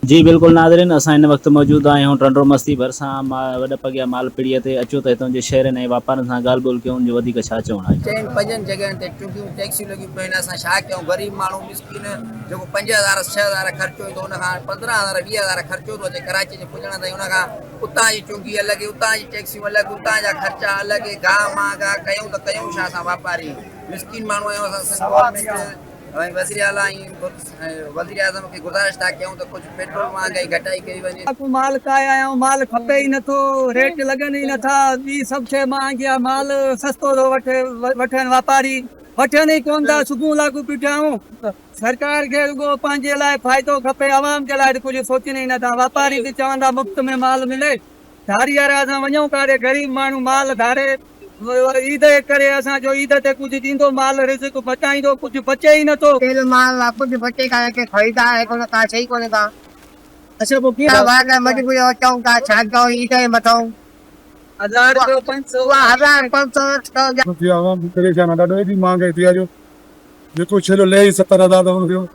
जी बिल्कुल नाज़रीन, असां इन वक़्तु मौजूद आहियूं टंडो मस्ती भरिसां वॾपगिया मालपीड़ीअ ते। अचो त हितां जे शहरनि ऐं वापारनि सां ॻाल्हि ॿोल कयूं जो वधीक छा चवणु आहे। चइनि पंजनि जॻहियुनि ते टुकियूं टैक्सियूं लॻियूं पियूं आहिनि। असां छा कयूं? ग़रीब माण्हू मिसकिन जेको 5,000 6,000 ख़र्चो ईंदो, उनखां 15,000 20,000 ख़र्चो थो अचे कराची जे पुॼण ताईं। उनखां उतां जी चुंगी अलॻि, उतां जी टैक्सियूं अलॻि, उतां जा ख़र्चा अलॻि, गाह मांगा कयूं त कयूं छा असां वापारी? मिसकिन माण्हू आहियूं असां। गवर्नमेंट ऐं वज़ीर आला ऐं वज़ीर आज़म खे गुज़ारिश था कयूं त कुझु पेट्रोल महांगाई घटाई कई वञे। माल खाए आया आहियूं, माल खपे ई नथो, रेट लॻनि ई नथा। ॿी सभु शइ महांगी आहे, माल सस्तो थो वठनि वापारी, वठनि ई कोन था। सुबुह लागू पिया थियूं। सरकार खे रुॻो पंहिंजे लाइ फ़ाइदो खपे, आवाम जे लाइ कुझु सोचनि ई नथा। वापारी बि चवंदा मुफ़्त में माल मिले। धारी वारा असां वञूं काॾे, ग़रीब माण्हू माल धारे ईद जे करे असांजो ईद ते कुझु ॾींदो माल, रिज़्क बचाईंदो, कुझु बचे ई नथो। तेल माल कुझु बचे कान के ख़रीदार है कोन का सही कोन का। अच्छा वो क्या बात है? मजबूरी अचूं था, छा कयूं? ईद जे मथां 1000 500 आवाम परेशान आहे, ॾाढो एॾी महांगाई थी आहे जो जेको छेलो ले ई 70,000 त हुनखे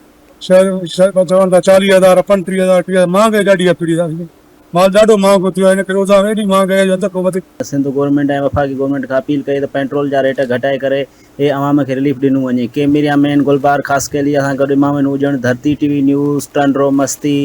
शहर चवनि था 40,000 35,000 30,000। महांगाई ॾाढी आहे पीड़ी आहे, माल ॾाढो महांगो थियो आहे। इन करे उतां एॾी महांगाई जो धको वधीक। सिंध गवर्नमेंट ऐं वफ़ाक़ी गवर्नमेंट खां अपील कई त पेट्रोल जा रेट घटाए करे हे अवाम खे रिलीफ ॾिनो वञे। कैमरा मैन गुलबार ख़ासि के लिए असां गॾु इमाम हुजणु। धरती टीवी न्यूज़ टंडो मस्ती।